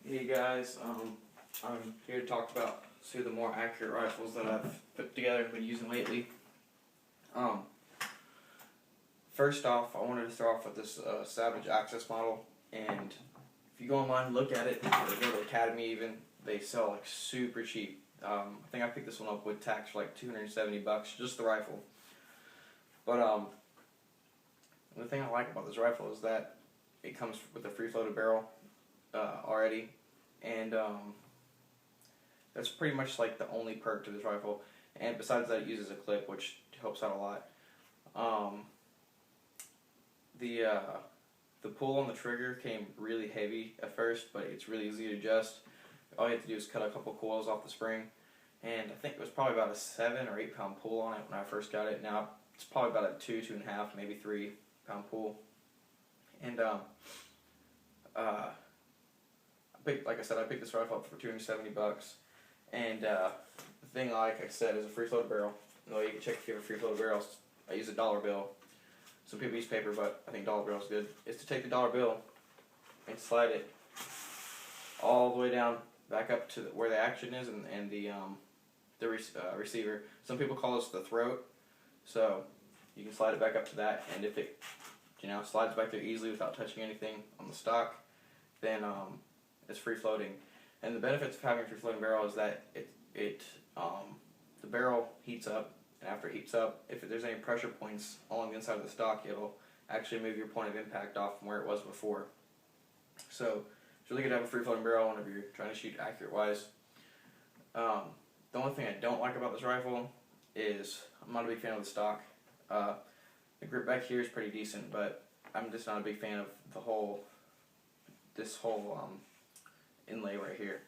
Hey guys, I'm here to talk about two of the more accurate rifles that I've put together and been using lately. Um, First off, I wanted to start off with this Savage Access model, and if you go online and look at it, or go to Academy even, they sell like super cheap. I think I picked this one up with tax for like $270, just the rifle. But the thing I like about this rifle is that it comes with a free-floated barrel already, and that's pretty much like the only perk to this rifle. And besides that, it uses a clip, which helps out a lot. The pull on the trigger came really heavy at first, but it's really easy to adjust. All you have to do is cut a couple coils off the spring, and I think it was probably about a 7 or 8 pound pull on it when I first got it. Now it's probably about a 2.5, maybe 3 pound pull. And like I said, I picked this rifle up for $270, and the thing, like I said, is a free floated barrel. No, you can check if you have a free floated barrel. I use a dollar bill. Some people use paper, but I think dollar bill is good. Is to take the dollar bill and slide it all the way down, back up to where the action is, and the receiver. Some people call this the throat. So you can slide it back up to that, and if it slides back there easily without touching anything on the stock, then it's free floating. And the benefits of having a free floating barrel is that the barrel heats up, and after it heats up, if there's any pressure points along the inside of the stock, it'll actually move your point of impact off from where it was before. So it's really good to have a free floating barrel whenever you're trying to shoot accurate wise. The only thing I don't like about this rifle is I'm not a big fan of the stock. The grip back here is pretty decent, but I'm just not a big fan of this whole inlay right here.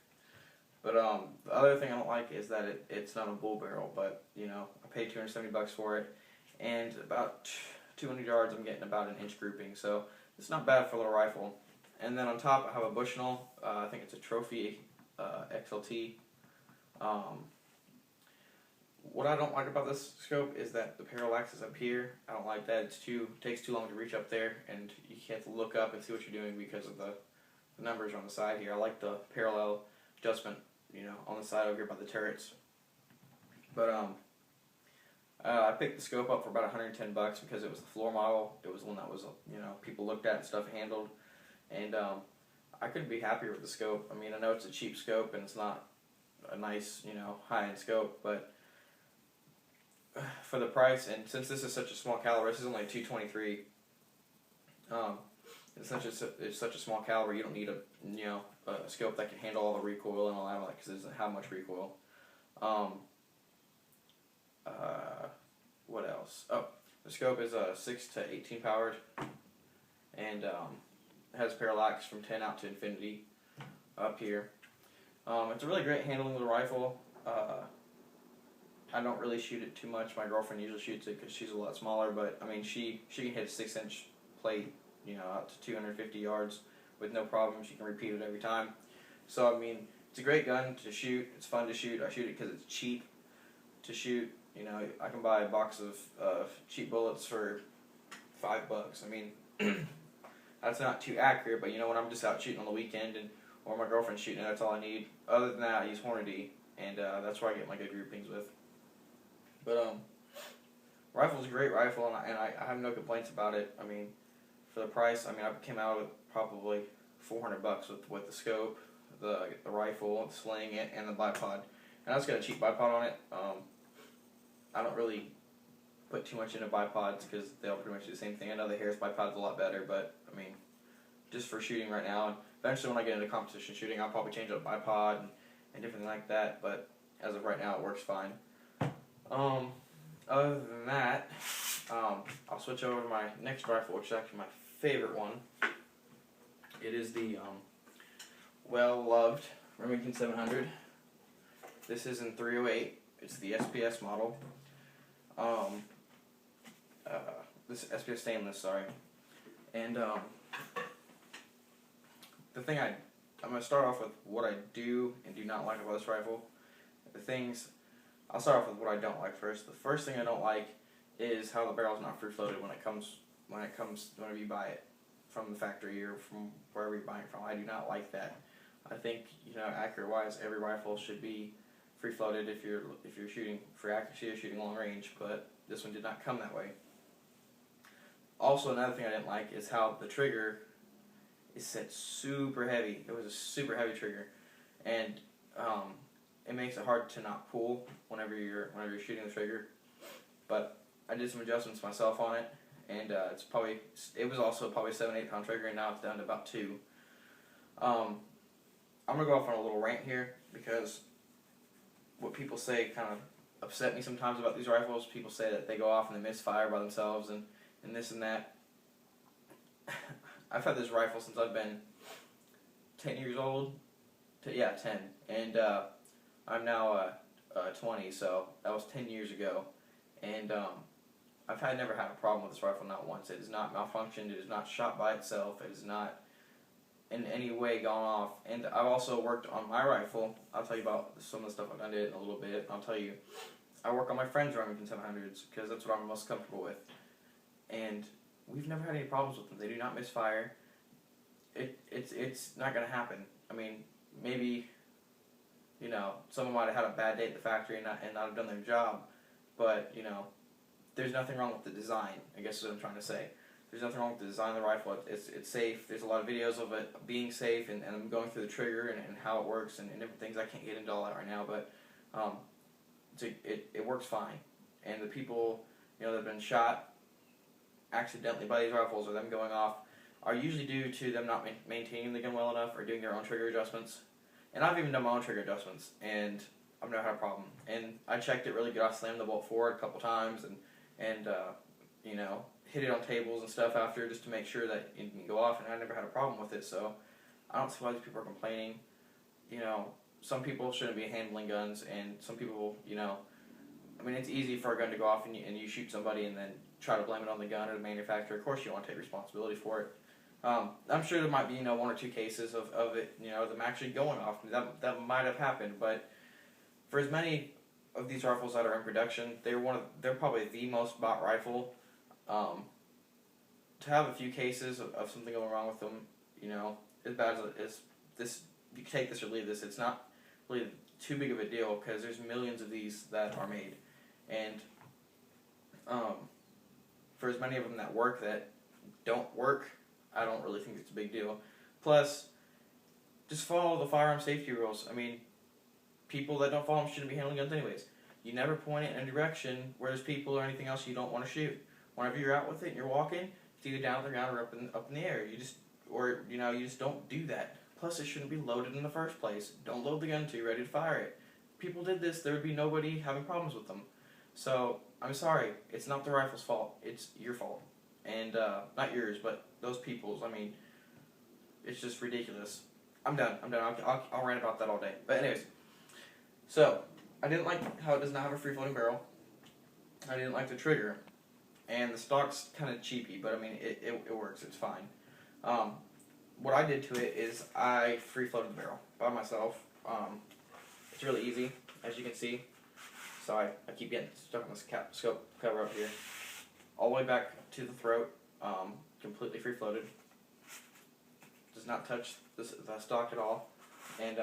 But the other thing I don't like is that it's not a bull barrel, but I paid $270 for it, and about 200 yards I'm getting about an inch grouping, so it's not bad for a little rifle. And then on top I have a Bushnell, I think it's a Trophy XLT. What I don't like about this scope is that the parallax is up here. I don't like that. It takes too long to reach up there, and you have to look up and see what you're doing because of the numbers on the side here. I like the parallel adjustment, on the side over here by the turrets. But I picked the scope up for about $110 because it was the floor model. It was one that was people looked at and stuff handled, and I couldn't be happier with the scope. I mean, I know it's a cheap scope and it's not a nice high-end scope, but for the price, and since this is such a small caliber, this is only a 223. It's such a small caliber, you don't need a scope that can handle all the recoil and all that, because it doesn't have much recoil. What else? Oh, the scope is 6 to 18 powered, and it has parallax from 10 out to infinity up here. It's a really great handling little rifle. I don't really shoot it too much. My girlfriend usually shoots it because she's a lot smaller, but I mean she can hit a 6-inch plate, out to 250 yards with no problem. She can repeat it every time. So I mean, it's a great gun to shoot. It's fun to shoot. I shoot it because it's cheap to shoot. I can buy a box of cheap bullets for $5. I mean, that's not too accurate, but when I'm just out shooting on the weekend or my girlfriend's shooting, that's all I need. Other than that, I use Hornady, and that's where I get my good groupings with. But rifle's a great rifle, and I have no complaints about it. I mean, for the price, I mean, I came out with probably $400 with the scope, the rifle, the sling, and the bipod. And I just got a cheap bipod on it. I don't really put too much into bipods because they all pretty much do the same thing. I know the Harris bipod's a lot better, but I mean, just for shooting right now, and eventually when I get into competition shooting, I'll probably change up bipod and different like that. But as of right now, it works fine. Other than that, I'll switch over to my next rifle, which is actually my favorite one. It is the well-loved Remington 700. This is in 308. It's the SPS model. This is SPS stainless, sorry. And the thing I'm going to start off with what I do and do not like about this rifle. I'll start off with what I don't like first. The first thing I don't like is how the barrel's not free floated whenever you buy it from the factory or from wherever you're buying it from. I do not like that. I think, accurate wise, every rifle should be free floated if you're shooting for accuracy or shooting long range, but this one did not come that way. Also, another thing I didn't like is how the trigger is set super heavy. It was a super heavy trigger, and it makes it hard to not pull whenever you're shooting the trigger. But I did some adjustments myself on it, and it was also probably a 7-8 pound trigger, and now it's down to about 2. I'm gonna go off on a little rant here because what people say kind of upset me sometimes about these rifles. People say that they go off and they misfire by themselves and this and that. I've had this rifle since I've been 10 years old. 10. And I'm now 20, so that was 10 years ago. And I've never had a problem with this rifle, not once. It has not malfunctioned. It is not shot by itself. It is not in any way gone off. And I've also worked on my rifle. I'll tell you about some of the stuff I've done to it in a little bit. I'll tell you, I work on my friend's Remington 700s because that's what I'm most comfortable with. And we've never had any problems with them. They do not misfire. It's not going to happen. I mean, maybe, someone might have had a bad day at the factory and not have done their job. But, there's nothing wrong with the design, I guess is what I'm trying to say. There's nothing wrong with the design of the rifle. It's safe. There's a lot of videos of it being safe and I'm going through the trigger and how it works and different things. I can't get into all that right now, but it works fine. And the people, that have been shot accidentally by these rifles or them going off are usually due to them not maintaining the gun well enough or doing their own trigger adjustments. And I've even done my own trigger adjustments, and I've never had a problem. And I checked it really good. I slammed the bolt forward a couple times and hit it on tables and stuff after just to make sure that it can go off, and I never had a problem with it. So I don't see why these people are complaining. Some people shouldn't be handling guns, and some people, it's easy for a gun to go off and you shoot somebody and then try to blame it on the gun or the manufacturer. Of course you want to take responsibility for it. I'm sure there might be, 1 or 2 cases of it, them actually going off. That might have happened, but for as many of these rifles that are in production, they're probably the most bought rifle. To have a few cases of something going wrong with them, as bad as this, you can take this or leave this. It's not really too big of a deal because there's millions of these that are made, and for as many of them that work that don't work, I don't really think it's a big deal. Plus, just follow the firearm safety rules. I mean, people that don't follow them shouldn't be handling guns anyways. You never point it in a direction where there's people or anything else you don't want to shoot. Whenever you're out with it and you're walking, it's either down on the ground or up in the air. You just don't do that. Plus, it shouldn't be loaded in the first place. Don't load the gun until you're ready to fire it. If people did this, there would be nobody having problems with them. So, I'm sorry. It's not the rifle's fault. It's your fault. And, not yours, but those people's. I mean, it's just ridiculous. I'm done. I'll rant about that all day. But anyways, so, I didn't like how it does not have a free-floating barrel. I didn't like the trigger. And the stock's kind of cheapy, but I mean, it works. It's fine. What I did to it is I free-floated the barrel by myself. It's really easy, as you can see. So I keep getting stuck on this scope cover up here. All the way back to the throat, completely free-floated. Does not touch the stock at all. And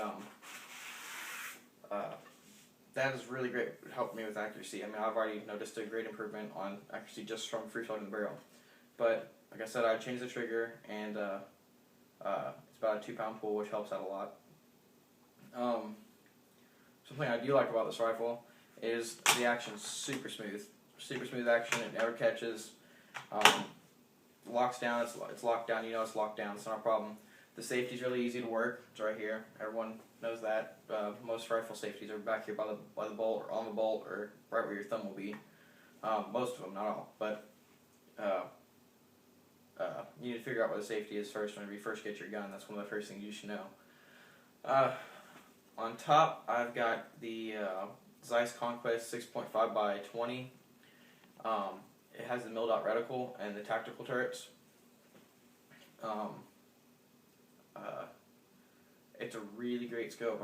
that is really great. It helped me with accuracy. I mean, I've already noticed a great improvement on accuracy just from free-floating the barrel. But, like I said, I changed the trigger, and it's about a 2-pound pull, which helps out a lot. Something I do like about this rifle is the action's super smooth. Super smooth action. It never catches. Locks down. It's locked down. It's locked down. It's not a problem. The safety's really easy to work. It's right here. Everyone knows that. Most rifle safeties are back here by the bolt or on the bolt or right where your thumb will be. Most of them, not all. But you need to figure out what the safety is first whenever you first get your gun. That's one of the first things you should know. On top, I've got the Zeiss Conquest 6.5 by 20. It has the milled out reticle and the tactical turrets. It's a really great scope.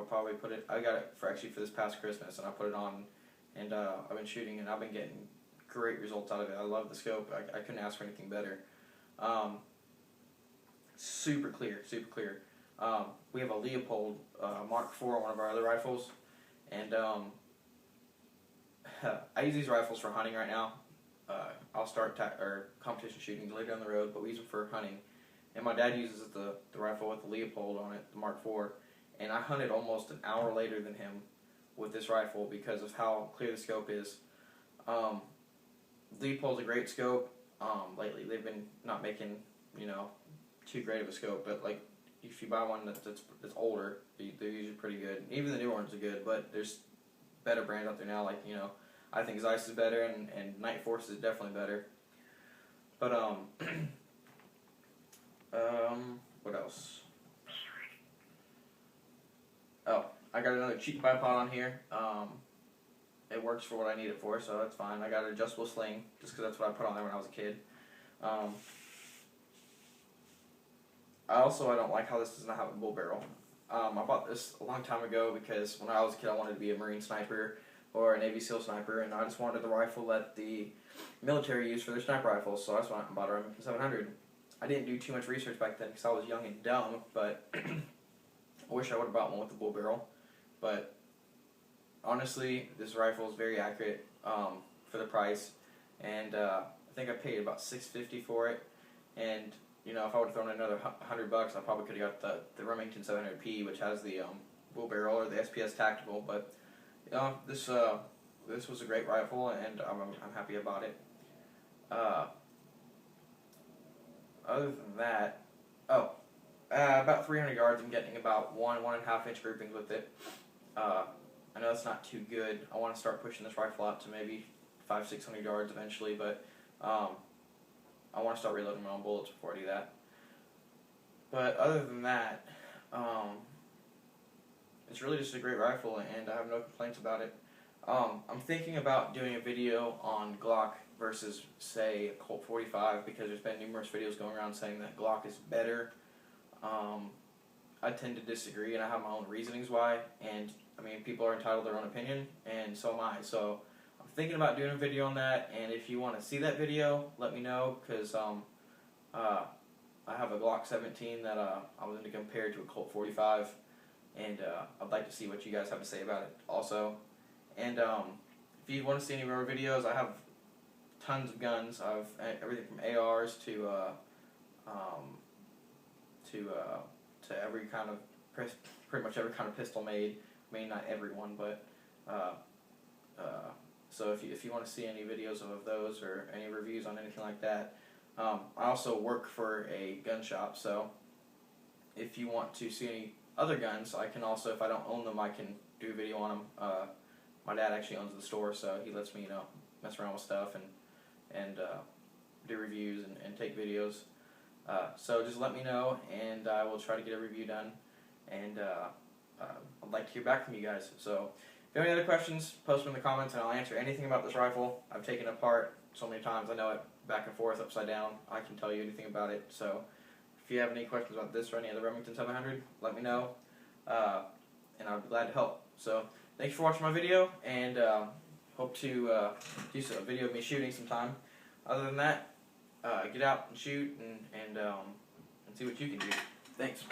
I got it for this past Christmas, and I put it on, and I've been shooting, and I've been getting great results out of it. I love the scope. I couldn't ask for anything better. Super clear, super clear. We have a Leopold Mark IV on one of our other rifles, and I use these rifles for hunting right now. I'll start competition shooting later down the road, but we use them for hunting. And my dad uses the rifle with the Leopold on it, the Mark IV, and I hunted almost an hour later than him with this rifle because of how clear the scope is. Leopold's a great scope. Lately they've been not making, too great of a scope, but like if you buy one that's older, they're usually pretty good. Even the newer ones are good, but there's better brands out there now. Like I think Zeiss is better, and Night Force is definitely better. But what else? Oh, I got another cheap bipod on here. It works for what I need it for, so that's fine. I got an adjustable sling, just because that's what I put on there when I was a kid. I don't like how this does not have a bull barrel. I bought this a long time ago because when I was a kid I wanted to be a Marine sniper or a Navy SEAL sniper, and I just wanted the rifle that the military used for their sniper rifles, so I just went out and bought a Remington 700. I didn't do too much research back then because I was young and dumb, but I wish I would have bought one with the bull barrel. But honestly, this rifle is very accurate for the price, and I think I paid about $650 for it. And if I would have thrown another $100, I probably could have got the Remington 700P, which has the bull barrel, or the SPS Tactical. But this was a great rifle, and I'm happy about it. Other than that, about 300 yards. I'm getting about 1.5 inch groupings with it. I know it's not too good. I want to start pushing this rifle out to maybe 500-600 yards eventually, but I want to start reloading my own bullets before I do that. But other than that, it's really just a great rifle, and I have no complaints about it. I'm thinking about doing a video on Glock versus, say, a Colt 45, because there's been numerous videos going around saying that Glock is better. I tend to disagree, and I have my own reasonings why, and people are entitled to their own opinion, and so am I. So I'm thinking about doing a video on that, and if you want to see that video, let me know, because I have a Glock 17 that I was going to compare to a Colt 45, and I'd like to see what you guys have to say about it also. And if you want to see any more videos, I have tons of guns. I have everything from ARs to every kind of, pretty much every kind of pistol made. Not every one, but so if you want to see any videos of those or any reviews on anything like that, I also work for a gun shop, so if you want to see any other guns, I can also, if I don't own them, I can do a video on them. My dad actually owns the store, so he lets me mess around with stuff and do reviews and take videos. So just let me know, and I will try to get a review done, and I'd like to hear back from you guys. So if you have any other questions, post them in the comments, and I'll answer anything about this rifle. I've taken it apart so many times. I know it back and forth, upside down. I can tell you anything about it. So if you have any questions about this or any other Remington 700, let me know, and I'll be glad to help. So thanks for watching my video, and hope to do a video of me shooting sometime. Other than that, get out and shoot and see what you can do. Thanks.